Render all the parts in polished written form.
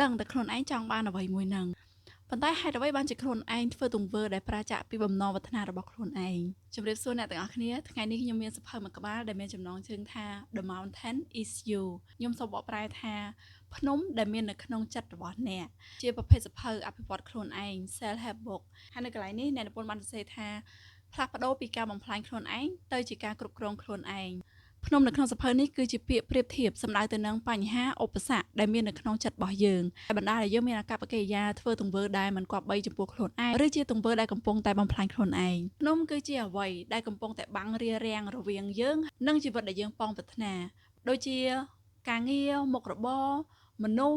ដឹងតែខ្លួនឯងចង់បានអ្វីមួយហ្នឹងប៉ុន្តែហេតុអ្វីបានជាខ្លួនឯងធ្វើទង្វើដែលប្រាចាកពីបំណងប្រាថ្នារបស់ខ្លួនឯងជម្រាបសួរអ្នកទាំងអស់គ្នាថ្ងៃនេះខ្ញុំមានសៀវភៅមួយក្បាលដែលមានចំណងជើងថា The Mountain is You ខ្ញុំសូមបកប្រែថាភ្នំដែលមាននៅក្នុងចិត្តរបស់អ្នកជាប្រភេទសៀវភៅអភិវឌ្ឍខ្លួនឯង Self Help Book ហើយនៅកន្លែងនេះអ្នកនិពន្ធបានសរសេរថាផ្លាស់ប្ដូរពីការបំផ្លាញខ្លួនឯងទៅជាការគ្រប់គ្រងខ្លួនឯងភ្នំនៅក្នុងសៀវភៅនេះគឺជាពាក្យប្រៀបធៀបសំដៅទៅនឹងបញ្ហាឧបសគ្គដែលមាននៅក្នុងចិត្តរបស់យើងដែលបណ្ដាលឲ្យយើងមានអាកប្បកិរិយាធ្វើទង្វើដែលមិនគប្បីចំពោះខ្លួនឯងឬជាទង្វើដែលកំពុងតែបំផ្លាញខ្លួនឯងភ្នំគឺជាអ្វីដែលកំពុងតែបាំងរារាំងរវាងយើងនិងជីវិតដែលយើងប៉ងប្រាថ្នាដូចជាការងារមុខរបរមនុស្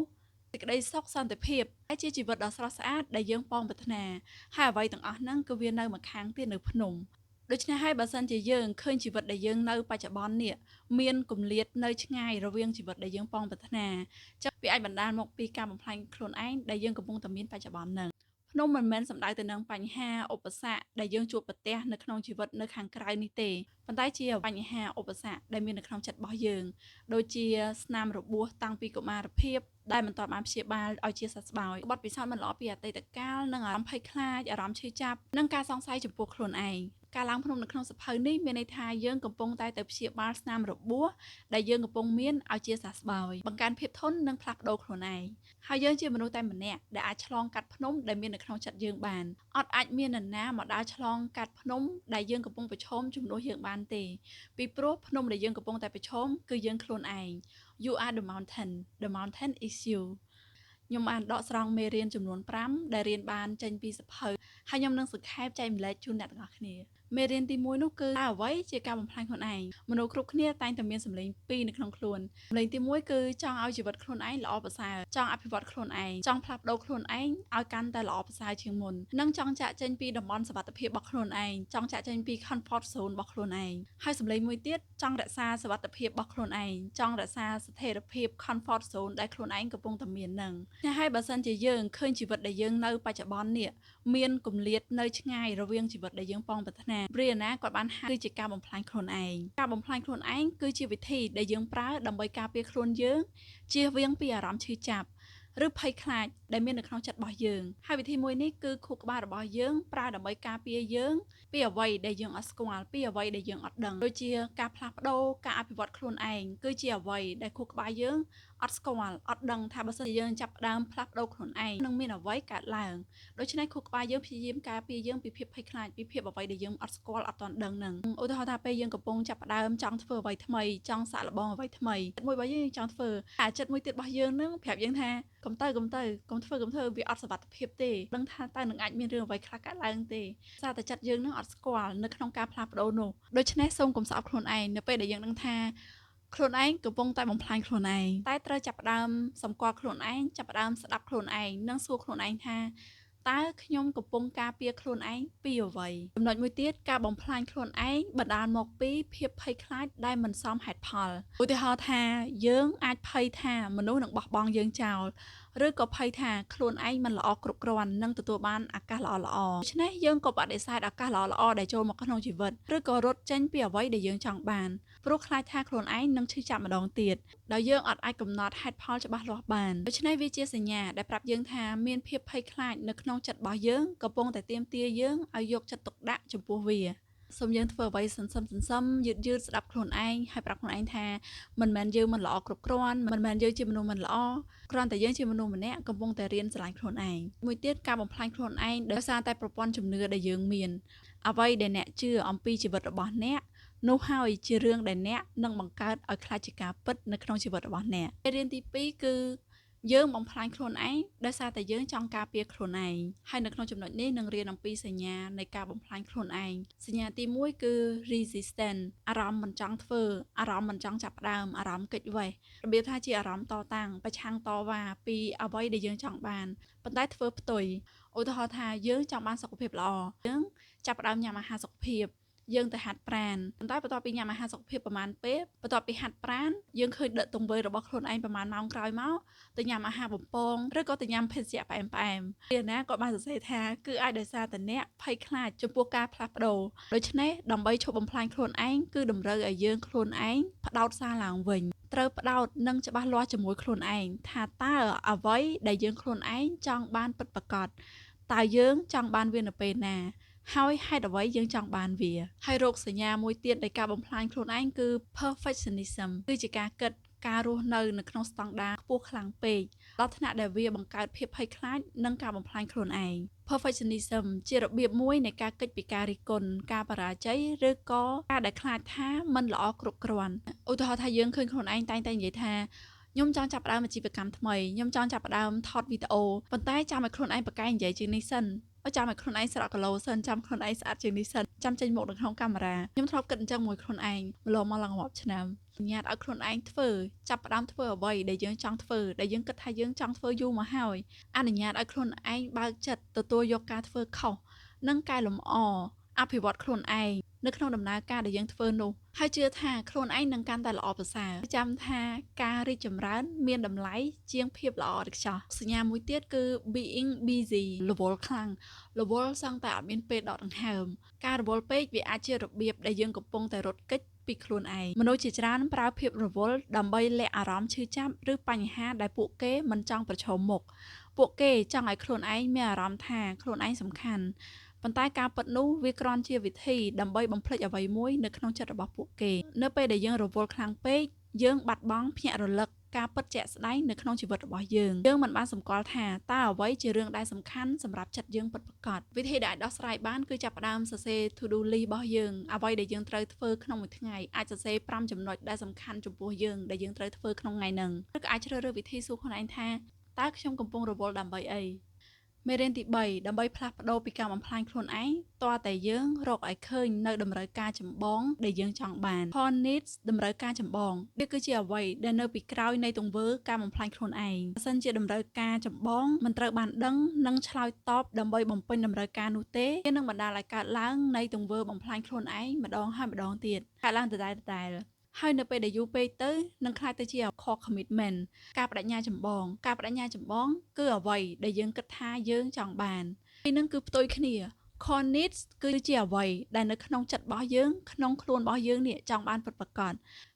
សសេចក្តីសុខសន្តិភាពហើយជាជីវិតដ៏ស្រស់ស្អាតដែលយើងប៉ងប្រាថ្នាហើយអ្វីទាំងអស់ហ្នឹងគឺវានៅម្ខាងទៀតនៅភ្នំដូច្នេះហើយបើសិនជាយើងឃើញជីវិតដែលយើងនៅបច្ចុប្បន្ននេះមានគម្លាតនៅឆ្ងាយរវាងជីវិតដែលយើងប៉ងប្រាថ្នាចឹងវាអាចបណ្ដាលមកពីការបំផ្លាញខ្លួនឯងដែលយើងកំពុងតែមានបច្ចុប្បន្នហ្នឹងភ្នំមិនមែនសំដៅទៅនឹងបញ្ហាឧបសគ្គដែលយើងជួបប្រទះនៅក្នុងជីវិតនៅខាងក្រៅនេះទេប៉ុន្តែជាបញ្ហាឧបសគ្គដែលមាននៅក្នុងចិត្តរបស់យើងដូចជាស្នាមរបួសតាំងពីកុមារភាពដែលមិនទាន់បានព្យាបាលឲ្យជាសះស្បើយបទពិសោធន៍មិនល្អពីអតីតកាលនិងអារម្មណ៍ភ័យខ្លាចអារម្មណ៍ឈឺចាប់និងការសង្ស័យចំពោះខ្លួនឯងការឡើងភ្នំនៅក្នុងសៀវភៅនេះមានន័យថាយើងកំពុងតែទៅព្យាបាលស្នាមរបួសដែលយើងកំពុងមានឲ្យជាសះស្បើយបង្កើនភាពធន់និងផ្លាស់ប្ដូរខ្លួនឯងហើយយើងជាមនុស្សតែម្នាក់ដែលអាចឆ្លងកាត់ភ្នំដែលមាននៅក្នុងចិត្តយើងបានអត់អាចមាននរណាមកដើរឆ្លងកាត់ភ្នំដែលយើងកំពុងប្រឈមជំនួសយើងបានទេពីព្រោះភ្នំដែលយើងកំពុងតែប្រឈមគឺយើងខ្លួនឯង You are the mountain is you ខ្ញុំបានដកស្រង់មេរៀនចំនួន5ដែលរៀនបានចេញពីសៀវភៅហើយខ្ញុំនឹងសង្ខេបចែកម្លែកជូនអ្នកទាំងអស់គ្នាមេរៀនទី1នោះគឺអ្វីជាការបំផ្លាញខ្លួនឯងមនុស្សគ្រប់គ្នាតែងតែមានសម្លេងពីរនៅក្នុងខ្លួនសម្លេងទី1គឺចង់ឲ្យជីវិតខ្លួនឯងល្អប្រសើរចង់អភិវឌ្ឍខ្លួនឯងចង់ផ្លាស់ប្ដូរខ្លួនឯងឲ្យកាន់តែល្អប្រសើរជាងមុននិងចង់ចាក់ចេញពីតំបន់សុវត្ថិភាពរបស់ខ្លួនឯងចង់ចាក់ចេញពី comfort zone របស់ខ្លួនឯងហើយសម្លេងមួយទៀតចង់រក្សាសុវត្ថិភាពរបស់ខ្លួនឯងចង់រក្សាស្ថិរភាព comfort zone ដែលខ្លួនឯងកំពុងតែមាននឹងហើយបើសិនជាយើងឃើញជីវិតដែលយើងនៅបច្ចុប្បន្ននេះមានគម្លាតនៅឆ្ងាយរវាងជីវិតដែលយើងប៉ងប្រាថ្នាព្រាណាគាត់បានហៅគឺជាការបំផ្លាញខ្លួនឯងការបំផ្លាញខ្លួនឯងគឺជាវិធីដែលយើងប្រើដើម្បីការពារខ្លួនយើងជៀសវាងពីអារម្មណ៍ឈឺចាប់ឬភ័យខ្លាចដែលមាននៅក្នុងចិត្តរបស់យើងហើយវិធីមួយនេះគឺខួរក្បាលរបស់យើងប្រើដើម្បីការពារយើងពីអ្វីដែលយើងអត់ស្គាល់ពីអ្វីដែលយើងអត់ដឹងដូចជាការផ្លាស់ប្ដូរការអភិវឌ្ឍខ្លួនឯងគឺជាអ្វីដែលខួរក្បាលយើងអត់ស្គាល់អត់ដឹងថាបើសិនជាយើងចាប់ផ្ដើមផ្លាស់ប្ដូរខ្លួនឯងនឹងមានអ្វីកើតឡើងដូច្នេះខួរក្បាលយើងព្យាយាមការពារយើងពីភាពភ័យខ្លាចពីភាពអ្វីដែលយើងអត់ស្គាល់អត់ទាន់ដឹងនឹងឧទាហរណ៍ថាពេលយើងកំពុងចាប់ផ្ដើមចង់ធ្វើអ្វីថ្មីចង់សាកល្បងអ្វីថ្មីចិត្តមួយរបស់យើងចង់ធ្វើអាចិត្តមួយទៀតរបស់យើងនឹងប្រាប់យើងថាកុំធ្វើវាអត់សុវត្ថិភាពទេដឹងថាតើនឹងអាចមានរឿងអ្វីខ្លះកើតឡើងទេសារតែចិត្តយើងនឹងអត់ស្គាល់នៅក្នុងការផ្លាស់ប្ដូរនោះដូច្នេះសូមកុំស្អប់ខ្លួនឯងនៅពេលដែលយើងដឹងថាខ្លួនឯងកំពុងតែបំផ្លាញខ្លួនឯងតែត្រូវចាប់ផ្ដើមសម្គាល់ខ្លួនឯងចាប់ផ្ដើមស្ដាប់ខ្លួនឯងនិងសួរខ្លួនឯងថាតើខ្ញុំកំពុងការពារខ្លួនឯងពីអ្វីចំណុចមួយទៀតការបំផ្លាញខ្លួនឯងបណ្ដាលមកពីភាពភ័យខ្លាចដែលមិនសមហេតុផលឧទាហរណ៍ថាយើងអាចភ័យថាមនុស្សនឹងបោះបង់យើងចោលឬក៏ភ័យថាខ្លួនឯងមិនល្អគ្រប់គ្រាន់នឹងទទួលបានឱកាសល្អៗដូច្នេះយើងក៏បដិសេធឱកាសល្អៗដែលចូលមកក្នុងជីវិតឬក៏រត់ចេញពីអ្វីដែលយើងចង់បានព្រោះខ្លាចថាខ្លួនឯងនឹងឈឺចាប់ម្ដងទៀតដោយយើងអត់អាចកំណត់ហេតុផលច្បាស់លាស់បានដូច្នេះវាជាសញ្ញាដែលប្រាប់យើងថាមានភាពភ័យខ្លាចនៅក្នុងចិត្តរបស់យើងកំពុងតែទាមទារយើងឲ្យយកចិត្តទុកដាក់ចំពោះវាសូមយើងធ្វើអ្វីសន្សំយឺតស្ដាប់ខ្លួនឯងហើយប្រាប់ខ្លួនឯងថាមិនមែនយើងមិនល្អគ្រប់គ្រាន់មិនមែនយើងជាមនុស្សមិនល្អគ្រាន់តែយើងជាមនុស្សម្នាក់កំពុងតែរៀនស្រឡាញ់ខ្លួនឯងមួយទៀតការបំផ្លាញខ្លួនឯងដោយសារតែប្រព័ន្ធជំនឿដែលយើងមានអ្វីដែលអ្នកជឿអំពីជីវិតរបស់អ្នកនោះហើយជារឿងដែលអ្នកនឹងបង្កើតឲ្យខ្លាចជាការពិតនៅក្នុងជីវិតរបស់អ្នករៀនទី2គឺយើងបំផ្លាញខ្លួនឯងដោយសារតែយើងចង់ការពារខ្លួនឯងហើយនៅក្នុងចំណុចនេះនឹងរៀនអំពីសញ្ញានៃការបំផ្លាញខ្លួនឯងសញ្ញាទី1គឺ resistance អារម្មណ៍មិនចង់ធ្វើអារម្មណ៍មិនចង់ចាប់ផ្ដើមអារម្មណ៍គេចវេះរបៀបថាជាអារម្មណ៍តតាំងប្រឆាំងតវ៉ាពីអ្វីដែលយើងចង់បានប៉ុន្តែធ្វើផ្ទុយឧទាហរណ៍ថាយើងចង់បានសុខភាពល្អយើងចាប់ផ្ដើមញ៉ាំអាហារសុខភាពយើងទៅហាត់ប្រាណប៉ុន្តែបន្ទាប់ពីញ៉ាំអាហារសុខភាពប្រហែលពេលបន្ទាប់ពីហាត់ប្រាណយើងឃើញដឹកទង្វើរបស់ខ្លួនឯងប្រហែលម៉ោងក្រោយមកទៅញ៉ាំអាហារបំពងឬក៏ទៅញ៉ាំភេសជ្ជៈផ្អែមពេលណាក៏បានសរសេរថាគឺអាចដោយសារតែអ្នកភ័យខ្លាចចំពោះការផ្លាស់ប្ដូរដូច្នេះដើម្បីឈប់បំផ្លាញខ្លួនឯងគឺតម្រូវឲ្យយើងខ្លួនឯងផ្ដោតសារឡើងវិញ ត្រូវផ្ដោតនិងច្បាស់លាស់ជាមួយខ្លួនឯងថាតើអ្វីដែលយើងខ្លួនឯងចង់បានពិតប្រាកដតើយើងចង់បានវានៅពេលណាហើយហេតុអ្វីយើងចង់បានវាហើយរោគសញ្ញាមួយទៀតនៃការបំផ្លាញខ្លួនឯងគឺ perfectionism គឺជាការគិតការរស់នៅក្នុងស្តង់ដារខ្ពស់ខ្លាំងពេកដល់ថ្នាក់ដែលវាបង្កើតភាពភ័យខ្លាចនិងការបំផ្លាញខ្លួនឯង perfectionism ជារបៀបមួយនៃការគេចពីការរិះគន់ការបរាជ័យឬក៏ការដែលខ្លាចថាมันល្អគ្រប់គ្រាន់ឧទាហរណ៍ថាយើងឃើញខ្លួនឯងតែងតែនិយាយថាខ្ញុំចង់ចាប់ផ្ដើមអាជីវកម្មថ្មីខ្ញុំចង់ចាប់ផ្ដើមថតវីដេអូប៉ុន្តែចាំឲ្យខ្លួនឯងប្រកែកនិយាយជាងនេះសិនចាំឲ្យខ្លួនឯងស្រក់គីឡូសិនចាំខ្លួនឯងស្អាតជាងនេះសិនចាំចេញមុខនៅក្នុងកាមេរ៉ាខ្ញុំធ្លាប់គិតអញ្ចឹងមួយខ្លួនឯងម្លងមកឡើងរាប់ឆ្នាំអនុញ្ញាតឲ្យខ្លួនឯងធ្វើចាប់ផ្ដើមធ្វើអ្វីដែលយើងចង់ធ្វើដែលយើងគិតថាយើងចង់ធ្វើយូរមកហើយអនុញ្ញាតឲ្យខ្លួនឯងបើកចិត្តទទួលយកការធ្វើខុសនិងកែលម្អអភិវឌ្ឍខ្លួនឯងនៅក្នុងដំណើរការដែលយើងធ្វើនោះហើយជឿថាខ្លួនឯងនឹងកាន់តែល្អប្រសើរចាំថាការរីកចម្រើនមានតម្លៃជាងភាពល្អឥតខ្ចោះសញ្ញាមួយទៀតគឺ being busy រវល់ខ្លាំងរវល់សឹងតែអត់មានពេលដកដង្ហើមការរវល់ពេកវាអាចជារបៀបដែលយើងកំពុងតែរត់គេចពីខ្លួនឯងមនុស្សជាច្រើនប្រើភាពរវល់ដើម្បីលាក់អារម្មណ៍ឈឺចាប់ឬបញ្ហាដែលពួកគេមិនចង់ប្រឈមមុខពួកគេចង់ឲ្យខ្លួនឯងមានអារម្មណ៍ថាខ្លួនឯងសំខាន់ប៉ុន្តែការពិតនោះវាគ្រាន់ជាវិធីដើម្បីបំភ្លេចអ្វីមួយនៅក្នុងចិត្តរបស់ពួកគេនៅពេលដែលយើងរវល់ខ្លាំងពេកយើងបាត់បង់ភ្ញាក់រលឹកការពិតជាក់ស្ដែងនៅក្នុងជីវិតរបស់យើងមិនបានសម្គាល់ថាតើអ្វីជារឿងដែលសំខាន់សម្រាប់ចិត្តយើងពិតប្រាកដវិធីដែលអាចដោះស្រាយបានគឺចាប់ផ្ដើមសរសេរ to do list របស់យើងអ្វីដែលយើងត្រូវធ្វើក្នុងមួយថ្ងៃអាចសរសេរ5ចំណុចដែលសំខាន់ចំពោះយើងដែលយើងត្រូវធ្វើក្នុងថ្ងៃហ្នឹងឬក៏អាចជ្រើសរើសវិធីសួរខ្លួនឯងថាតើខ្ញុំកំពុងរវល់ដើម្បីអីមេរៀនទី3ដើម្បីផ្លាស់ប្ដូរពីការបំផ្លាញខ្លួនឯងតើតែយើងរកឲ្យឃើញនៅតម្រូវការចម្បងដែលយើងចង់បាន Core needs តម្រូវការចម្បងវាគឺជាអ្វីដែលនៅពីក្រោយនៃទង្វើការបំផ្លាញខ្លួនឯងបើសិនជាតម្រូវការចម្បងមិនត្រូវបានដឹងនិងឆ្លើយតបដើម្បីបំពេញតម្រូវការនោះទេវានឹងបណ្ដាលឲ្យកើតឡើងនៃទង្វើបំផ្លាញខ្លួនឯងម្ដងហើយម្ដងទៀតកើតឡើងដដែលហើយនៅពេលដែលយូរពេកទៅនឹងក្លាយទៅជា core commitment ការបដិញ្ញាចម្បងគឺអ្វីដែលយើងគិតថាយើងចង់បានពីនឹងគឺផ្ទុយគ្នា core needs គឺជាអ្វីដែលនៅក្នុងចិត្តរបស់យើងក្នុងខ្លួនរបស់យើងនេះចង់បានពិតប្រាកដ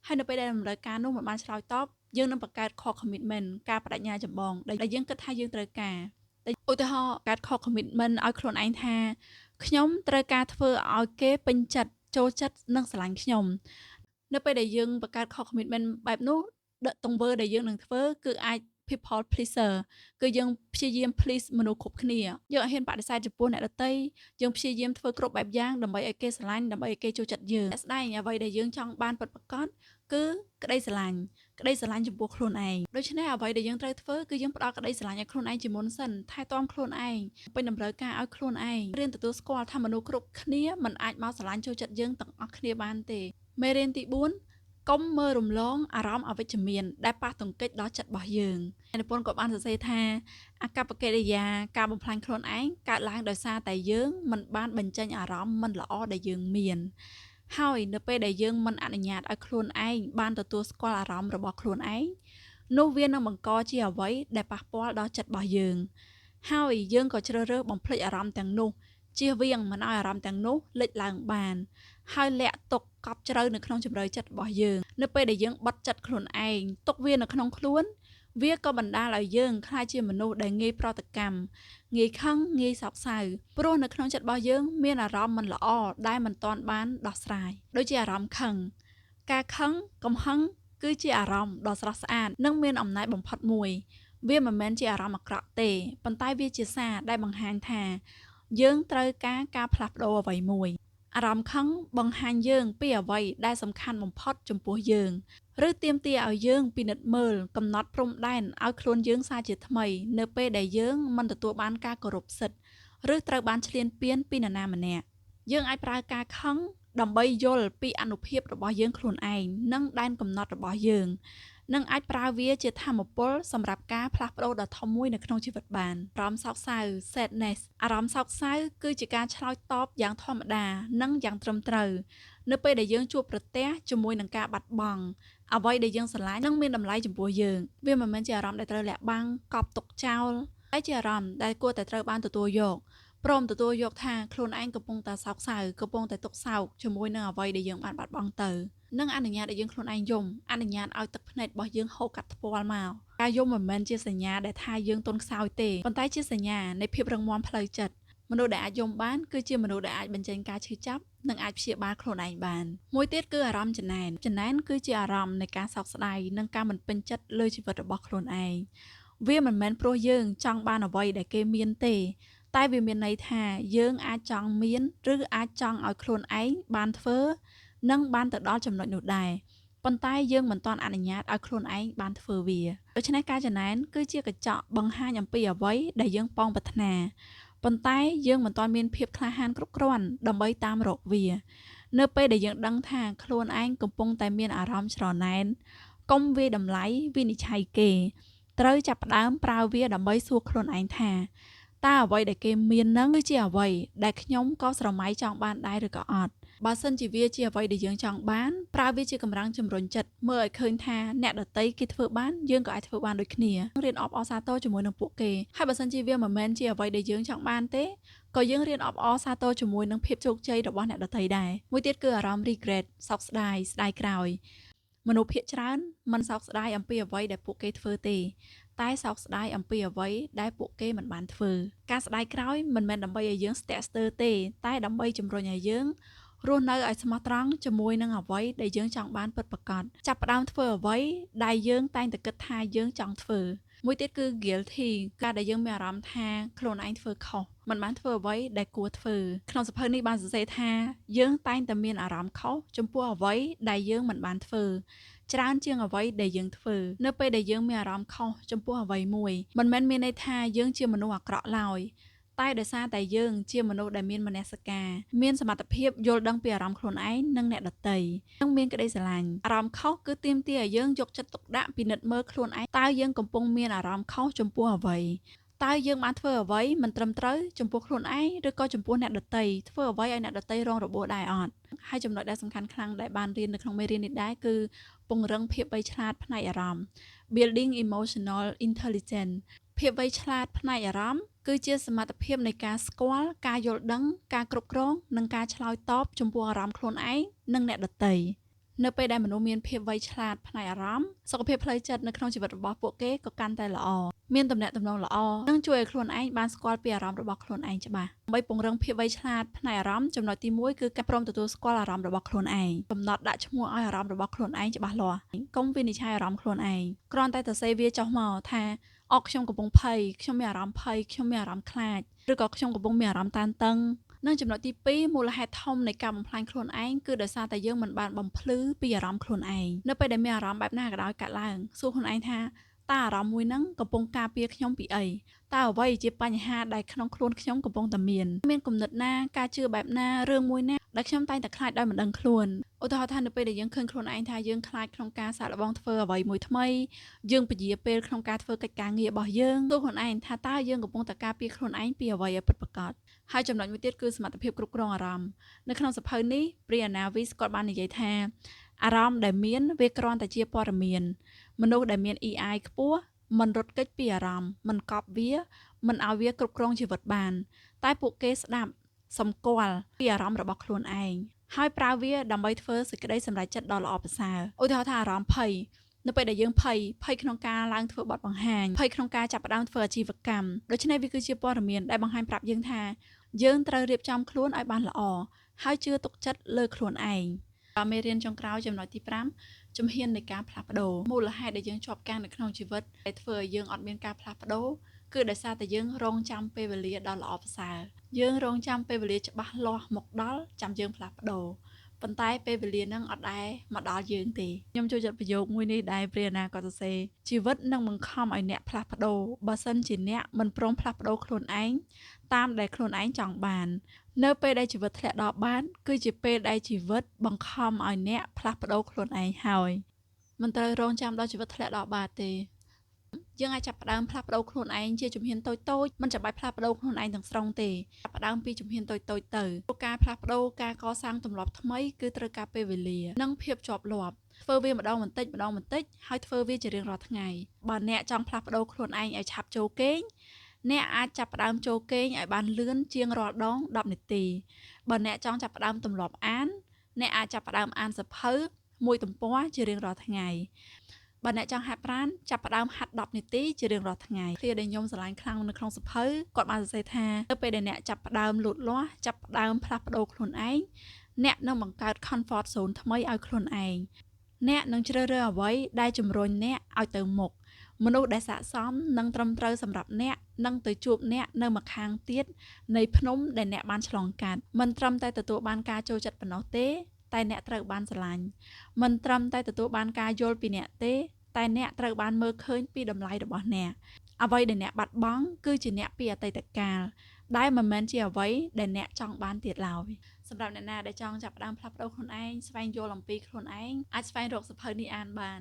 ហើយនៅពេលដែលតម្រូវការនោះមិនបានឆ្លើយតបយើងនឹងបង្កើត core commitment ការបដិញ្ញាចម្បងដែលយើងគិតថាយើងត្រូវការឧទាហរណ៍កើត core commitment ឲ្យខ្លួនឯងថាខ្ញុំត្រូវការធ្វើឲ្យគេពេញចិត្តចូលចិត្តនិងស្រឡាញ់ខ្ញុំនៅពេលដែលយើងបង្កើត core commitment បែបនោះទង្វើដែលយើងនឹងធ្វើគឺអាច people pleaser គឺយើងព្យាយាម please មនុស្សគ្រប់គ្នាយើងអត់ហ៊ានបដិសេធចំពោះអ្នកដទៃយើងព្យាយាមធ្វើគ្រប់បែបយ៉ាងដើម្បីឲ្យគេស្រឡាញ់ដើម្បីឲ្យគេចូលចិត្តយើងស្ដែងអ្វីដែលយើងចង់បានពិតប្រាកដគឺក្តីស្រឡាញ់ចំពោះខ្លួនឯងដូច្នេះអ្វីដែលយើងត្រូវធ្វើគឺយើងផ្ដល់ក្តីស្រឡាញ់ឲ្យខ្លួនឯងជាមុនសិនថែទាំខ្លួនឯងពេញតម្រូវការឲ្យខ្លួនឯងរៀនទទួលស្គាល់ថាមនុស្សគ្រប់គ្នាមិនអាចមកស្រឡាញ់ចូលចិត្តយើងទាំងអស់គ្នាបានទេមេរៀនទី4កុំមើលរំលងអារម្មណ៍អវិជ្ជមានដែលប៉ះទង្គិចដល់ចិត្តរបស់យើងនិពន្ធក៏បានសរសេរថាអកប្បកិរិយាការបំផ្លាញខ្លួនឯងកើតឡើងដោយសារតែយើងមិនបានបញ្ចេញអារម្មណ៍មិនល្អដែលយើងមានហើយនៅពេលដែលយើងមិនអនុញ្ញាតឲ្យខ្លួនឯងបានទទួលស្គាល់អារម្មណ៍របស់ខ្លួនឯងនោះវានឹងបង្កជាអ្វីដែលប៉ះពាល់ដល់ចិត្តរបស់យើងហើយយើងក៏ជ្រើសរើសបំភ្លេចអារម្មណ៍ទាំងនោះជៀសវាងមិនឲ្យអារម្មណ៍ទាំងនោះលេចឡើងបានហើយលាក់ទុកកប់ជ្រៅនៅក្នុងជម្រៅចិត្តរបស់យើងនៅពេលដែលយើងបិទចិត្តខ្លួនឯងទុកវានៅក្នុងខ្លួនវាក៏បណ្ដាលឲ្យយើងក្លាយជាមនុស្សដែលងាយប្រតិកម្មងាយខឹងងាយសោកសៅព្រោះនៅក្នុងចិត្តរបស់យើងមានអារម្មណ៍មិនល្អដែលមិនទាន់បានដោះស្រាយដូចជាអារម្មណ៍ខឹងការខឹងកំហឹងគឺជាអារម្មណ៍ដ៏ស្រស់ស្អាតនិងមានអំណាចបំផុតមួយវាមិនមែនជាអារម្មណ៍អាក្រក់ទេប៉ុន្តែវាជាសារដែលបង្ហាញថាយើងត្រូវការផ្លាស់ប្ដូរអ្វីមួយអារម្មណ៍ខឹងបង្ហាញយើងពីអ្វីដែលសំខាន់បំផុតចំពោះយើងឬទាមទារឲ្យយើងពិនិត្យមើលកំណត់ព្រំដែនឲ្យខ្លួនយើងសាជាថ្មីនៅពេលដែលយើងមិនទទួលបានការគោរពសិទ្ធិឬត្រូវបានឈ្លានពានពីនរណាម្នាក់យើងអាចប្រើការខឹងដើម្បីយល់ពីអានុភាពរបស់យើងខ្លួនឯងនិងដែនកំណត់របស់យើងនិងអាចប្រើវាជាថាមពលសម្រាប់ការផ្លាស់ប្ដូរដ៏ធំមួយនៅក្នុងជីវិតបានអារម្មណ៍សោកសៅ sadness អារម្មណ៍សោកសៅគឺជាការឆ្លើយតបយ៉ាងធម្មតានិងយ៉ាងត្រឹមត្រូវនៅពេលដែលយើងជួបប្រទះជាមួយនឹងការបាត់បង់អ្វីដែលយើងស្រឡាញ់និងមានតម្លៃចំពោះយើងវាមិនមែនជាអារម្មណ៍ដែលត្រូវលាក់បាំងកប់ទុកចោលតែជាអារម្មណ៍ដែលគួរតែត្រូវបានទទួលយក ព្រមទទួលយកថាខ្លួនឯងកំពុងតែសោកសៅកំពុងតែទុក្ខសោកជាមួយនឹងអ្វីដែលយើងបានបាត់បង់ទៅនិងអនុញ្ញាតឲ្យយើងខ្លួនឯងយំអនុញ្ញាតឲ្យទឹកភ្នែករបស់យើងហូរកាត់ថ្ពាល់មកការយំមិនមែនជាសញ្ញាដែលថាយើងទន់ខ្សោយទេប៉ុន្តែជាសញ្ញានៃភាពរឹងមាំផ្លូវចិត្តមនុស្សដែលអាចយំបានគឺជាមនុស្សដែលអាចបញ្ចេញការឈឺចាប់និងអាចព្យាបាលខ្លួនឯងបានមួយទៀតគឺអារម្មណ៍ចំណែនគឺជាអារម្មណ៍នៃការសោកស្ដាយនិងការមិនពេញចិត្តលើជីវិតរបស់ខ្លួនឯងវាមិនមែនព្រោះយើងចង់បានអ្វីដែលគេមានទេតែវាមានន័យថាយើងអាចចង់មានឬអាចចង់ឲ្យខ្លួនឯងបានធ្វើនិងបានទៅដល់ចំណុចនោះដែរប៉ុន្តែយើងមិនទាន់អនុញ្ញាតឲ្យខ្លួនឯងបានធ្វើវាដូច្នេះការចំណែនគឺជាកញ្ចក់បង្ហាញអំពីអ្វីដែលយើងប៉ងប្រាថ្នាប៉ុន្តែយើងមិនទាន់មានភាពក្លាហានគ្រប់គ្រាន់ដើម្បីតាមរកវានៅពេលដែលយើងដឹងថាខ្លួនឯងកំពុងតែមានអារម្មណ៍ច្រណែនកុំវាយតម្លៃវិនិច្ឆ័យគេត្រូវចាប់ផ្ដើមប្រើវាដើម្បីសួរខ្លួនឯងថាតើអ្វីដែលគេមាននឹងគឺជាអ្វីដែលខ្ញុំក៏ស្រមៃចង់បានដែរឬក៏អត់បើសិនជាវាជាអ្វីដែលយើងចង់បានប្រើវាជាកម្លាំងជំរុញចិត្តមើលឲ្យឃើញថាអ្នកដទៃគេធ្វើបានយើងក៏អាចធ្វើបានដូចគ្នារៀនអបអរសាទរជាមួយនឹងពួកគេហើយបើសិនជាវាមិនមែនជាអ្វីដែលយើងចង់បានទេក៏យើងរៀនអបអរសាទរជាមួយនឹងភាពជោគជ័យរបស់អ្នកដទៃដែរមួយទៀតគឺអារម្មណ៍ regret សោកស្ដាយស្ដាយក្រោយមនុស្សភាគច្រើនមិនសោកស្ដាយអំពីអ្វីដែលពួកគេធ្វើទេតែសោកស្ដាយអំពីអ្វីដែលពួកគេមិនបានធ្វើការស្ដាយក្រោយមិនមែនដើម្បីឲ្យយើងស្ទាក់ស្ទើរទេតែដើម្បីជំរុញឲ្យយើងរស់នៅឲ្យស្មោះត្រង់ជាមួយនឹងអ្វីដែលយើងចង់បានពិតប្រាកដចាប់ផ្ដើមធ្វើអ្វីដែលយើងតែងតែគិតថាយើងចង់ធ្វើមួយទៀតគឺ guilty ការដែលយើងមានអារម្មណ៍ថាខ្លួនឯងធ្វើខុសមិនបានធ្វើអ្វីដែលគួរធ្វើក្នុងសៀវភៅនេះបានសរសេរថាយើងតែងតែមានអារម្មណ៍ខុសចំពោះអ្វីដែលយើងមិនបានធ្វើច្រើនជាងអ្វីដែលយើងធ្វើនៅពេលដែលយើងមានអារម្មណ៍ខុសចំពោះអ្វីមួយមិនមែនមានន័យថាយើងជាមនុស្សអាក្រក់ឡើយតែដោយសារតែយើងជាមនុស្សដែលមានមនសិការមានសមត្ថភាពយល់ដឹងពីអារម្មណ៍ខ្លួនឯងនិងអ្នកដទៃនិងមានក្តីស្រឡាញ់អារម្មណ៍ខុសគឺទាមទារឲ្យយើងយកចិត្តទុកដាក់ពិនិត្យមើលខ្លួនឯងតើយើងកំពុងមានអារម្មណ៍ខុសចំពោះអ្វីតើយើងបានធ្វើអ្វីមិនត្រឹមត្រូវចំពោះខ្លួនឯងឬក៏ចំពោះអ្នកដទៃធ្វើអ្វីឲ្យអ្នកដទៃរងរបួសដែរអត់ហើយចំណុចដែលសំខាន់ខ្លាំងដែលបានរៀននៅក្នុងមេរៀននេះដែរគឺពង្រឹងភាពវៃឆ្លាតផ្នែកអារម្មណ៍ building emotional intelligence ភាពវៃឆ្លាតផ្នែកអារម្មណ៍គឺជាសមត្ថភាពនៃការស្គាល់ការយល់ដឹងការគ្រប់គ្រងនិងការឆ្លើយតបចំពោះអារម្មណ៍ខ្លួនឯងនិងអ្នកដទៃនៅពេលដែលមនុស្សមានភាពវៃឆ្លាតផ្នែកអារម្មណ៍សុខភាពផ្លូវចិត្តនៅក្នុងជីវិតរបស់ពួកគេក៏កាន់តែល្អមានទំនាក់ទំនងល្អនិងជួយឲ្យខ្លួនឯងបានស្គាល់ពីអារម្មណ៍របស់ខ្លួនឯងច្បាស់ដើម្បីពង្រឹងភាពវៃឆ្លាតផ្នែកអារម្មណ៍ចំណុចទី1គឺការព្រមទទួលស្គាល់អារម្មណ៍របស់ខ្លួនឯងកំណត់ដាក់ឈ្មោះឲ្យអារម្មណ៍របស់ខ្លួនឯងច្បាស់លាស់កុំវិនិច្ឆ័យអារម្មណ៍ខ្លួនឯងគ្រាន់តែសរសេរវាចុះមកថាខ្ញុំកំពុងភ័យខ្ញុំមានអារម្មណ៍ភ័យខ្ញុំមានអារម្មណ៍ខ្លាចឬក៏ខ្ញុំកំពុងមានអារម្មណ៍តានតឹងនិងចំណុចទី2មូលហេតុធំនៃការបំផ្លាញខ្លួនឯងគឺដោយសារតែយើងមិនបានបំភ្លឺពីអារម្មណ៍ខ្លួនឯងនៅពេលដែលមានអារម្មណ៍បែបណាក៏ដោយកើតឡើងសួរខ្លួនឯងថាតើអារម្មណ៍មួយហ្នឹងកំពុងការពារខ្ញុំពីអីតើអ្វីជាបញ្ហាដែលក្នុងខ្លួនខ្ញុំកំពុងតែមានគំនិតណាការជឿបែបណារឿងមួយណាដែលខ្ញុំតែងតែខ្លាចដោយមិនដឹងខ្លួនឧទាហរណ៍ថានៅពេលដែលយើងឃើញខ្លួនឯងថាយើងខ្លាចក្នុងការសាកល្បងធ្វើអ្វីមួយថ្មីយើងពជាពេលក្នុងការធ្វើកិច្ចការងាររបស់យើងទោះខ្លួនឯងថាតើយើងកំពុងតែការពារខ្លួនឯងពីអ្វីឲ្យពិតប្រាកដហើយចំណុចមួយទៀតគឺសមត្ថភាពគ្រប់គ្រងអារម្មណ៍នៅក្នុងសៀវភៅនេះ Brianna Weiss គាត់បាននិយាយថាអារម្មណ៍ដែលមានវាគ្រាន់តែជាព័ត៌មានមនុស្សដែលមាន EI ខ្ពស់មិនរត់គេចពីអារម្មណ៍មិនកប់វាមិនឲ្យវាគ្រប់គ្រងជីវិតបានតែពួកគេស្ដាប់សម្គាល់ពីអារម្មណ៍របស់ខ្លួនឯងហើយប្រើវាដើម្បីធ្វើសេចក្តីសម្រេចចិត្តដ៏ល្អប្រសើរឧទាហរណ៍ថាអារម្មណ៍ភ័យនៅពេលដែលយើងភ័យក្នុងការឡើងធ្វើបទបង្ហាញភ័យក្នុងការចាប់ផ្ដើមធ្វើអាជីវកម្មដូច្នេះវាគឺជាព័ត៌មានដែលបង្ហាញប្រាប់យើងថាយើងត្រូវរៀបចំខ្លួនឲ្យបានល្អហើយជឿទុកចិត្តលើខ្លួនឯងមេរៀនចុងក្រោយចំណុចទី5ជំហាននៃការផ្លាស់ប្ដូរមូលហេតុដែលយើងជាប់គាំងនៅក្នុងជីវិតដែលធ្វើឲ្យយើងអត់មានការផ្លាស់ប្ដូរគឺដោយសារតែយើងរងចាំពេលវេលាដ៏ល្អប្រសើរយើងរងចាំពេលវេលាច្បាស់លាស់មកដល់ចាំយើងផ្លាស់ប្ដូរប៉ុន្តែពេលវេលាហ្នឹងអត់ដែរមកដល់យើងទេខ្ញុំចូលចិត្តប្រយោគមួយនេះដែលព្រាណាក៏សរសេរជីវិតនឹងបង្ខំឲ្យអ្នកផ្លាស់ប្ដូរបើសិនជាអ្នកមិនព្រមផ្លាស់ប្ដូរខ្លួនឯងតាមដែលខ្លួនឯងចង់បាននៅពេលដែលជីវិតធ្លាក់ដល់បានគឺជាពេលដែលជីវិតបង្ខំឲ្យអ្នកផ្លាស់ប្ដូរខ្លួនឯងហើយមិនត្រូវរងចាំដល់ជីវិតធ្លាក់ដល់បាតទេយើងអាចចាប់ផ្ដើមផ្លាស់ប្ដូរខ្លួនឯងជាជំហានតូចៗមិនចាំបាច់ផ្លាស់ប្ដូរខ្លួនឯងទាំងស្រុងទេចាប់ផ្ដើមពីជំហានតូចៗទៅព្រោះការផ្លាស់ប្ដូរការកសាងទម្លាប់ថ្មីគឺត្រូវការពេលវេលានិងភាពជាប់លាប់ធ្វើវាម្ដងបន្តិចហើយធ្វើវាជារៀងរាល់ថ្ងៃបើអ្នកចង់ផ្លាស់ប្ដូរខ្លួនឯងឲ្យឆាប់ចូលគេង អ្នកអាចចាប់ផ្ដើមចូលគេងឲ្យបានលឿនជាងរាល់ដង10នាទីបើអ្នកចង់ចាប់ផ្ដើមទម្លាប់អានអ្នកអាចចាប់ផ្ដើមអានសៀវភៅមួយទំព័រជារៀងរាល់ថ្ងៃបើអ្នកចង់ហាត់ប្រាណចាប់ផ្ដើមហាត់10នាទីជារៀងរាល់ថ្ងៃឃ្លាដែលខ្ញុំស្រឡាញ់ខ្លាំងនៅក្នុងសៀវភៅគាត់បានសរសេរថានៅពេលដែលអ្នកចាប់ផ្ដើមលូតលាស់ចាប់ផ្ដើមផ្លាស់ប្ដូរខ្លួនឯងអ្នកនឹងបង្កើត comfort zone ថ្មីឲ្យខ្លួនឯងអ្នកនឹងជ្រើសរើសអ្វីដែលជំរុញអ្នកឲ្យទៅមុខមនុស្សដែលស័ក្តិសមនិងត្រឹមត្រូវសម្រាប់អ្នកនឹងទៅជួបអ្នកនៅម្ខាងទៀតនៃភ្នំដែលអ្នកបានឆ្លងកាត់មិនត្រឹមតែទទួលបានការចូលចិត្តប៉ុណ្ណោះទេតែអ្នកត្រូវបានស្រឡាញ់មិនត្រឹមតែទទួលបានការយល់ពីអ្នកទេតែអ្នកត្រូវបានមើលឃើញពីតម្លៃរបស់អ្នកអ្វីដែលអ្នកបាត់បង់គឺជាអ្នកពីអតីតកាលដែលមិនមែនជាអ្វីដែលអ្នកចង់បានទៀតឡើយសម្រាប់អ្នកណាដែលចង់ចាប់ផ្ដើមផ្លាស់ប្ដូរខ្លួនឯងស្វែងយល់អំពីខ្លួនឯងអាចស្វែងរកសៀវភៅនេះអានបាន